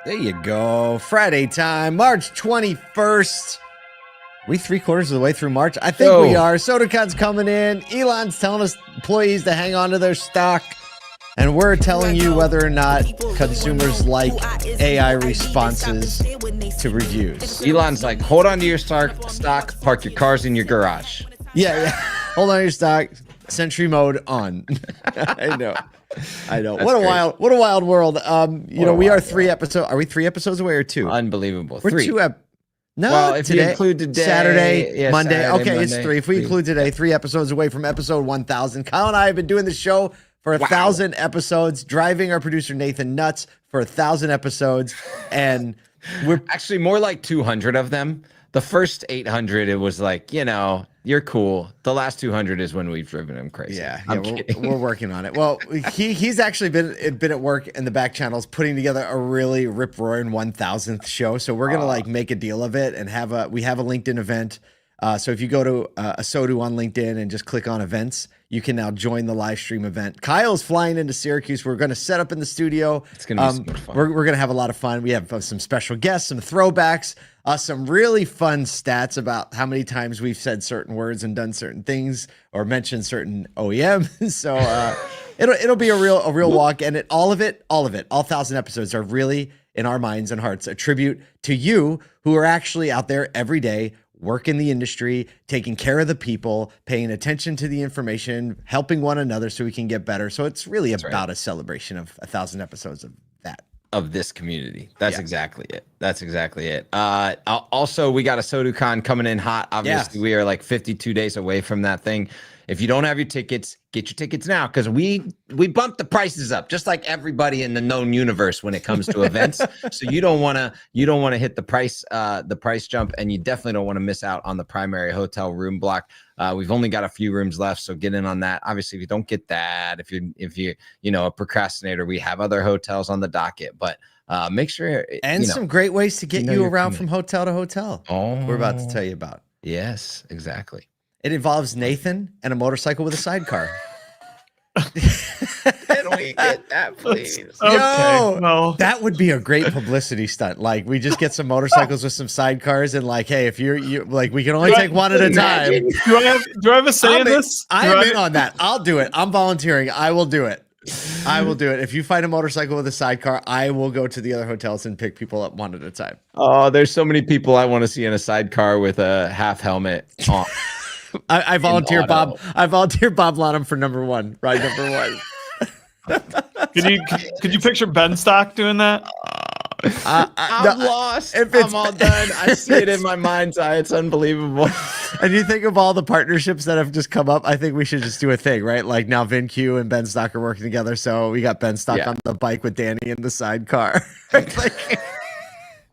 There you go. Friday time, March 21st. We 3/4 of the way through March? I think we are. ASOTU Con's coming in. Elon's telling us employees to hang on to their stock. And we're telling you whether or not consumers like AI responses to reviews. Elon's like, hold on to your stock, park your cars in your garage. Yeah. Hold on to your stock. Sentry mode on. I know. That's what a great. wild world. We are 3 episodes. Are we 3 episodes away or 2? Unbelievable. We're 3. 2 No, well, if today, you include today, Saturday, Monday. Saturday, okay, Monday, it's 3. If we include today, 3 episodes away from episode 1000. Kyle and I have been doing the show for 1,000 episodes, driving our producer Nathan nuts for 1,000 episodes, and we're actually more like 200 of them. The first 800, it was like, you're cool. The last 200 is when we've driven him crazy. Yeah, I'm kidding. We're working on it. Well, he's actually been at work in the back channels putting together a really rip-roaring 1,000th show. So we're gonna make a deal of it and we have a LinkedIn event. So if you go to ASOTU on LinkedIn and just click on events, you can now join the live stream event. Kyle's flying into Syracuse. We're going to set up in the studio. It's going to be so much fun. We're going to have a lot of fun. We have some special guests, some throwbacks, some really fun stats about how many times we've said certain words and done certain things or mentioned certain OEMs. So it'll be a real walk, and all 1,000 episodes are really, in our minds and hearts, a tribute to you who are actually out there every day, work in the industry, taking care of the people, paying attention to the information, helping one another so we can get better. So it's really about a celebration of 1,000 episodes of that. Of this community. That's exactly it. Also, we got ASOTU Con coming in hot. Obviously, we are like 52 days away from that thing. If you don't have your tickets, get your tickets now, because we bumped the prices up, just like everybody in the known universe when it comes to events. So you don't want to hit the price jump, and you definitely don't want to miss out on the primary hotel room block. We've only got a few rooms left, so get in on that. Obviously, if you don't get that, if you're a procrastinator, we have other hotels on the docket, but make sure some great ways to get you around from hotel to hotel. We're about to tell you about. Yes, exactly. It involves Nathan and a motorcycle with a sidecar. Can we get that, please? No, that would be a great publicity stunt. Like, we just get some motorcycles with some sidecars, and hey, if you we can only take one at a time. Do I have a say in this? I'm in on that. I'll do it. I'm volunteering. I will do it. If you find a motorcycle with a sidecar, I will go to the other hotels and pick people up one at a time. Oh, there's so many people I want to see in a sidecar with a half helmet on. I volunteer Bob. I volunteer Bob Lonham for ride number 1. Could you picture Ben Stock doing that? I'm lost. I'm all done. I see it in my mind's eye. It's unbelievable. And you think of all the partnerships that have just come up. I think we should just do a thing, right? Like, now VinQ and Ben Stock are working together. So we got Ben Stock on the bike with Danny in the sidecar.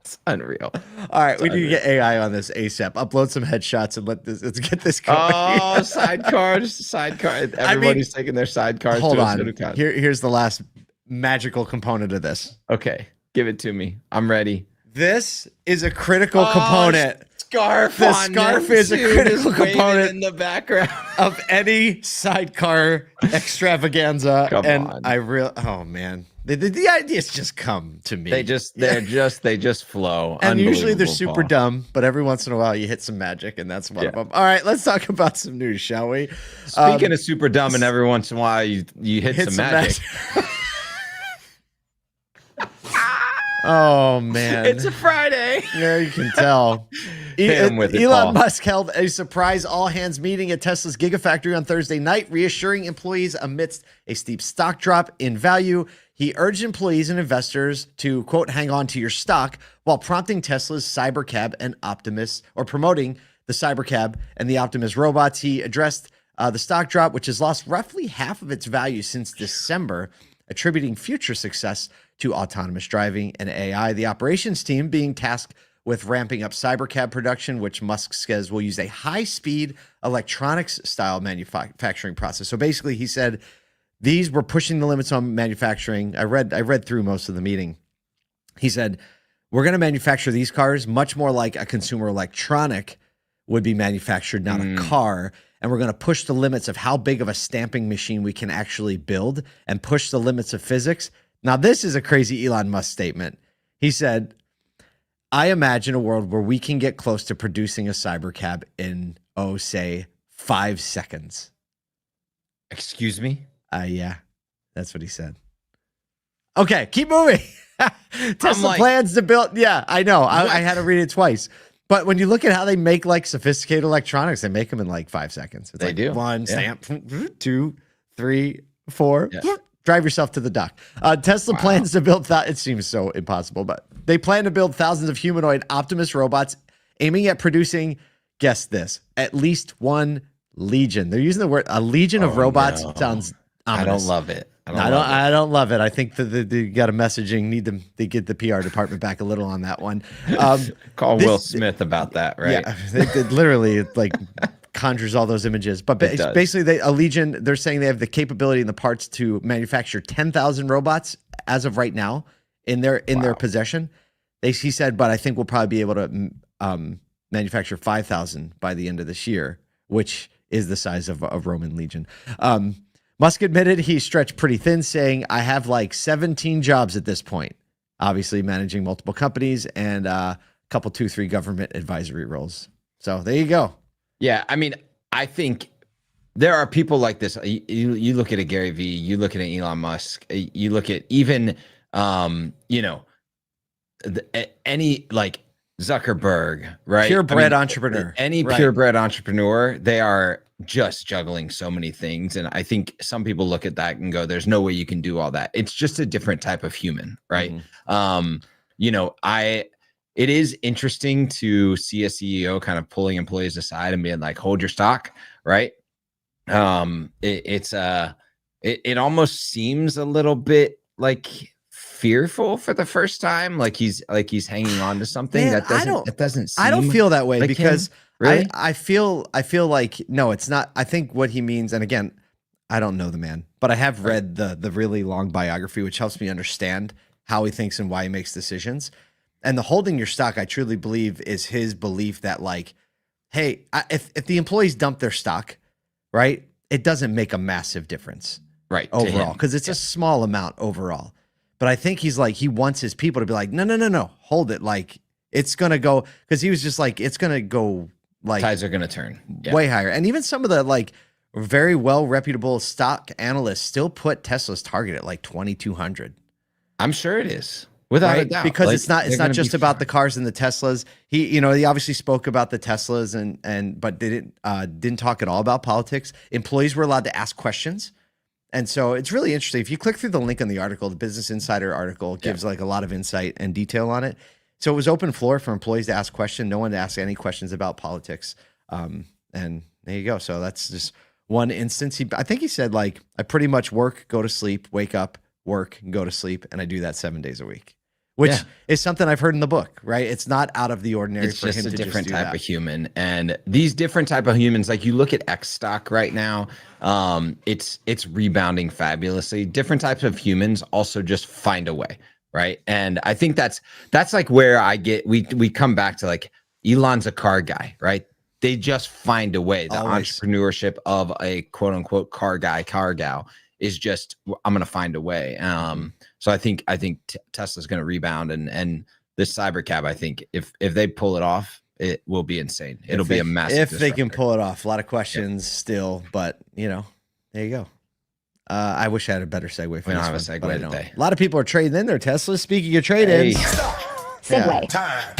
It's unreal. All right, we need to get AI on this ASAP. Upload some headshots and let's get this going. Oh, sidecars. Everybody's taking their sidecars. Hold on. Here's the last magical component of this. Okay, give it to me. I'm ready. This is a critical component. The scarf is a critical component in the background of any sidecar extravaganza. Come on. Oh man. The ideas just come to me. They just flow. And usually they're super dumb, but every once in a while you hit some magic, and that's one of them. All right, let's talk about some news, shall we? Speaking of super dumb, and every once in a while you hit some magic. Oh man, it's a Friday. Yeah, you can tell. Elon Musk held a surprise all-hands meeting at Tesla's Gigafactory on Thursday night, reassuring employees amidst a steep stock drop in value. He urged employees and investors to, quote, hang on to your stock, while prompting Tesla's Cybercab and Optimus, or promoting the Cybercab and the Optimus robots. He addressed the stock drop, which has lost roughly half of its value since December, attributing future success to autonomous driving and AI. The operations team being tasked with ramping up Cybercab production, which Musk says will use a high-speed electronics-style manufacturing process. So basically, he said these were pushing the limits on manufacturing. I read through most of the meeting. He said, we're going to manufacture these cars much more like a consumer electronic would be manufactured, not a car. And we're going to push the limits of how big of a stamping machine we can actually build and push the limits of physics. Now, this is a crazy Elon Musk statement. He said, I imagine a world where we can get close to producing a Cybercab in, say, 5 seconds. Excuse me? Yeah, that's what he said. Okay, keep moving. Tesla plans to build. Yeah, I know. I had to read it twice. But when you look at how they make like sophisticated electronics, they make them in like 5 seconds. It's they like do. One stamp, 2, 3, 4. Yeah. Drive yourself to the dock. Tesla plans to build, it seems so impossible, but they plan to build thousands of humanoid Optimus robots aiming at producing, guess this, at least 1 legion. They're using the word, a legion of robots. Sounds ominous. I don't love it. I don't love it. I think that they got a messaging, they get the PR department back a little on that one. Call Will Smith about that, right? Yeah, it literally like conjures all those images. But basically, a Legion, they're saying they have the capability and the parts to manufacture 10,000 robots as of right now in their possession. He said, but I think we'll probably be able to manufacture 5,000 by the end of this year, which is the size of a Roman legion. Musk admitted he stretched pretty thin, saying, I have like 17 jobs at this point, obviously managing multiple companies and a couple, 2-3 government advisory roles. So there you go. Yeah, I mean, I think there are people like this. You look at a Gary Vee, you look at an Elon Musk, you look at even, any like Zuckerberg, right? Purebred entrepreneur. Any purebred entrepreneur, they are just juggling so many things. And I think some people look at that and go, there's no way you can do all that. It's just a different type of human, right? Mm-hmm. It is interesting to see a CEO kind of pulling employees aside and being like, hold your stock, right? It almost seems a little bit like fearful for the first time, like he's hanging on to something. Man, that doesn't seem I don't feel that way, like because really? I feel like, no, it's not. I think what he means, and again, I don't know the man, but I have read the really long biography, which helps me understand how he thinks and why he makes decisions. And the holding your stock, I truly believe, is his belief that like, hey, if the employees dump their stock, right, it doesn't make a massive difference, right, overall, because it's a small amount overall. But I think he's like, he wants his people to be like, no, hold it. Like, it's going to go, because he was just like, it's going to go like. Tides are going to turn. Way higher. And even some of the like very well reputable stock analysts still put Tesla's target at like 2,200. I'm sure it is. Without a doubt. Because like, it's not just about the cars and the Teslas. He obviously spoke about the Teslas but they didn't talk at all about politics. Employees were allowed to ask questions. And so it's really interesting. If you click through the link in the article, the Business Insider article gives like a lot of insight and detail on it. So it was open floor for employees to ask questions. No one to ask any questions about politics. And there you go. So that's just one instance. I think he said like, I pretty much work, go to sleep, wake up, work, go to sleep. And I do that 7 days a week. Which is something I've heard in the book, right? It's not out of the ordinary for him to just do that. It's just a different type of human. And these different type of humans, like you look at X stock right now, it's rebounding fabulously. Different types of humans also just find a way, right? And I think that's like where we come back to like Elon's a car guy, right? They just find a way. The entrepreneurship of a quote unquote car guy, car gal is just, I'm going to find a way. So I think Tesla's going to rebound, and this Cybercab, I think if they pull it off, it will be insane. It'll be a massive. If they can pull it off, a lot of questions still, but there you go. I wish I had a better segue for this one, but I don't. A lot of people are trading in their Teslas. Speaking of trade-ins, segue time.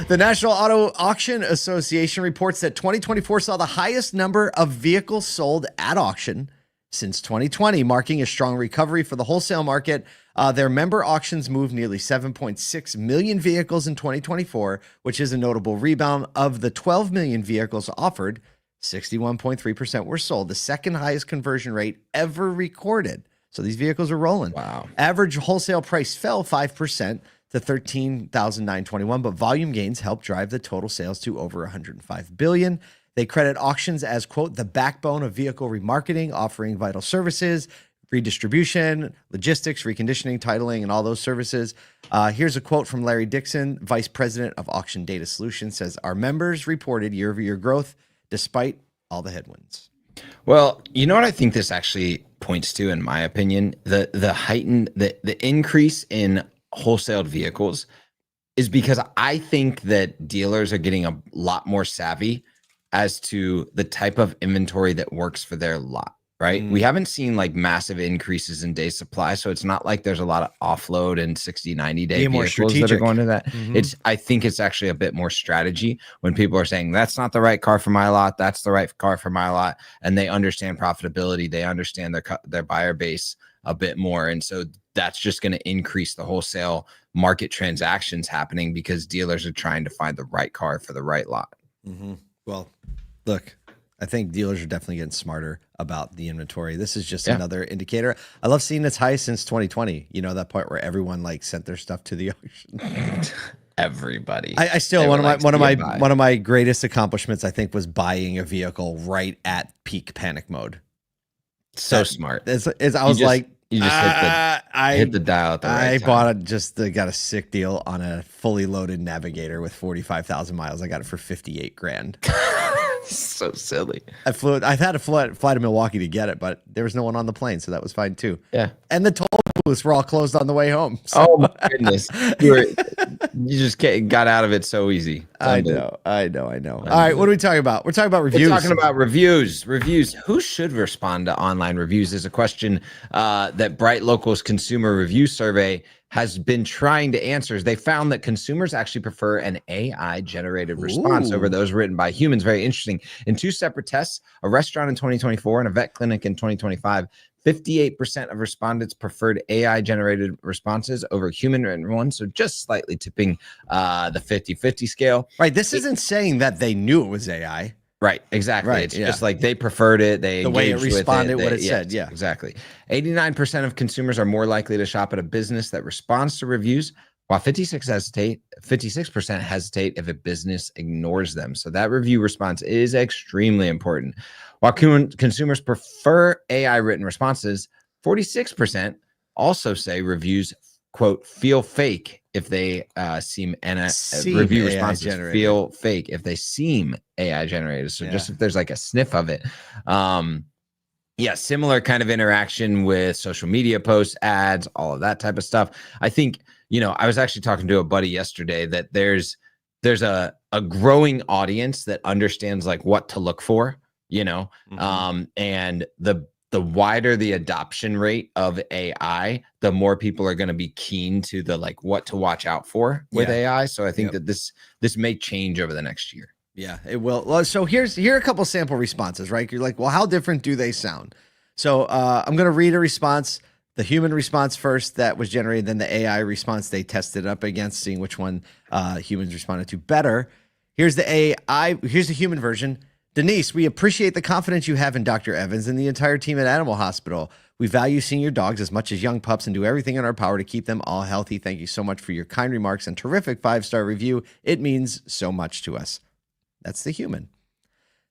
The National Auto Auction Association reports that 2024 saw the highest number of vehicles sold at auction since 2020, marking a strong recovery for the wholesale market. Their member auctions moved nearly 7.6 million vehicles in 2024, which is a notable rebound. Of the 12 million vehicles offered, 61.3% were sold, the second highest conversion rate ever recorded. So these vehicles are rolling. Wow. Average wholesale price fell 5% to $13,921, but volume gains helped drive the total sales to over $105 billion. They credit auctions as, quote, the backbone of vehicle remarketing, offering vital services, redistribution, logistics, reconditioning, titling, and all those services. Here's a quote from Larry Dixon, Vice President of Auction Data Solutions, says, our members reported year-over-year growth despite all the headwinds. Well, you know what I think this actually points to, in my opinion, the heightened the increase in wholesaled vehicles is because I think that dealers are getting a lot more savvy as to the type of inventory that works for their lot. Right. We haven't seen like massive increases in day supply. So it's not like there's a lot of offload and 60, 90 day vehicles that are going to that. I think it's actually a bit more strategy when people are saying that's not the right car for my lot. That's the right car for my lot. And they understand profitability. They understand their buyer base a bit more. And so that's just going to increase the wholesale market transactions happening because dealers are trying to find the right car for the right lot. Well, look, I think dealers are definitely getting smarter about the inventory. This is just another indicator. I love seeing its high since 2020. You know, that part where everyone like sent their stuff to the auction. Everybody. I still one of my greatest accomplishments, I think, was buying a vehicle right at peak panic mode. So smart. I was like, you just hit the dial at the right time. I got a sick deal on a fully loaded Navigator with 45,000 miles. I got it for 58 grand. So silly. I had to fly to Milwaukee to get it, but there was no one on the plane, so that was fine too. Yeah. And the toll booths were all closed on the way home. So. Oh my goodness. You just got out of it so easy. I know. All right, what are we talking about? We're talking about reviews. We're talking about reviews. Who should respond to online reviews is a question that Bright Local's consumer review survey has been trying to answer. They found that consumers actually prefer an AI-generated response over those written by humans. Very interesting. In 2 separate tests, a restaurant in 2024 and a vet clinic in 2025, 58% of respondents preferred AI-generated responses over human-written ones, so just slightly tipping the 50-50 scale. Right, this isn't saying that they knew it was AI. Right, exactly. Right, it's just like they preferred it. The way it responded, what it said. Yeah, exactly. 89% of consumers are more likely to shop at a business that responds to reviews, while 56% hesitate if a business ignores them. So that review response is extremely important. While consumers prefer AI written responses, 46% also say reviews, quote, feel fake if they seem review responses feel fake if they seem AI generated. So just if there's like a sniff of it. Similar kind of interaction with social media posts, ads, all of that type of stuff. I think, I was actually talking to a buddy yesterday that there's a growing audience that understands like what to look for, and the wider the adoption rate of AI, the more people are going to be keen to the like what to watch out for with AI. So I think that this may change over the next year. Yeah, it will. Well, so here are a couple sample responses, right? You're like, well, how different do they sound? So I'm going to read a response, the human response first that was generated, then the AI response they tested up against, seeing which one humans responded to better. Here's the AI. Here's the human version. Denise, we appreciate the confidence you have in Dr. Evans and the entire team at Animal Hospital. We value senior dogs as much as young pups and do everything in our power to keep them all healthy. Thank you so much for your kind remarks and terrific 5-star review. It means so much to us. That's the human.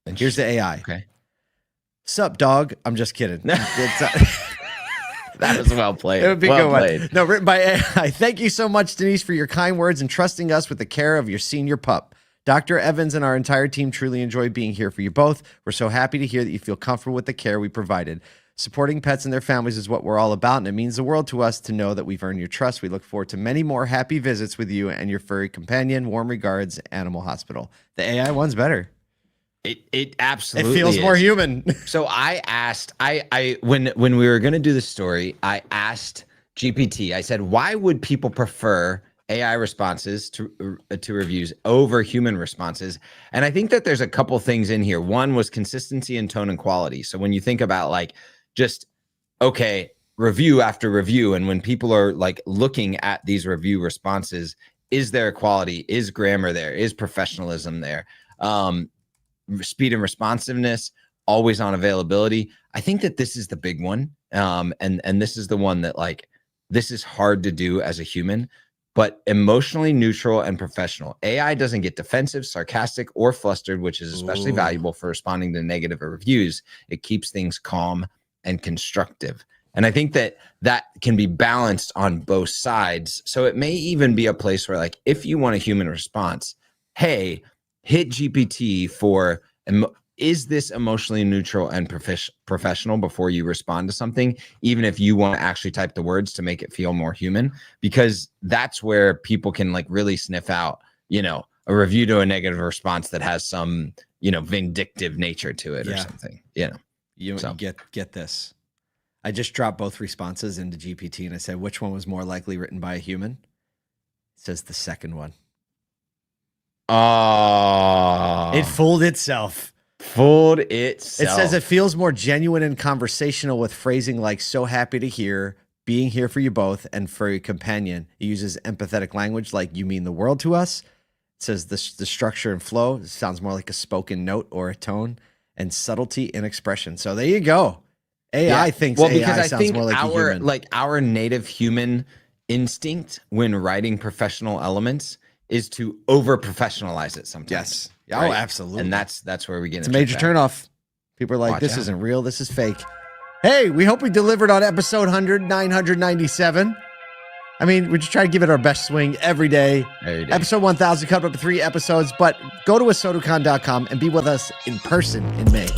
And here's the AI. Okay. Sup, dog? I'm just kidding. That was well played. It would be a good one. No, written by AI. Thank you so much, Denise, for your kind words and trusting us with the care of your senior pup. Dr. Evans and our entire team truly enjoy being here for you both. We're so happy to hear that you feel comfortable with the care we provided. Supporting pets and their families is what we're all about, and it means the world to us to know that we've earned your trust. We look forward to many more happy visits with you and your furry companion. Warm regards, Animal Hospital. The AI one's better. It absolutely feels more human. So I asked, when we were going to do the story, I asked GPT, I said, why would people prefer AI responses to reviews over human responses? And I think that there's a couple things in here. One was consistency in tone and quality. So when you think about like just, okay, review after review, and when people are like looking at these review responses, is there quality? Is grammar there? Is professionalism there? Speed and responsiveness, always on availability. I think that this is the big one. And this is the one that like, this is hard to do as a human, but emotionally neutral and professional. AI doesn't get defensive, sarcastic, or flustered, which is especially valuable for responding to negative reviews. It keeps things calm and constructive. And I think that that can be balanced on both sides. So it may even be a place where like, if you want a human response, hey, hit GPT for is this emotionally neutral and professional before you respond to something, even if you want to actually type the words to make it feel more human? Because that's where people can like really sniff out, you know, a review to a negative response that has some, you know, vindictive nature to it or something, you know. You get this. I just dropped both responses into GPT and I said, which one was more likely written by a human? It says the second one. Oh, it fooled itself. Fooled itself. It says it feels more genuine and conversational with phrasing like "so happy to hear," "being here for you both," and "for your companion." It uses empathetic language like "you mean the world to us." It says the structure and flow sounds more like a spoken note or a tone, and subtlety in expression. So there you go. AI thinks AI sounds more like a human. Like our native human instinct when writing professional elements is to over professionalize it sometimes. Yes. Right? Oh, absolutely. And that's where we get it's a major turnoff. People are like, this isn't real. This is fake. Hey, we hope we delivered on episode 997. I mean, we just try to give it our best swing every day. Episode 1000 cut up 3 episodes, but go to ASOTUCon.com and be with us in person in May.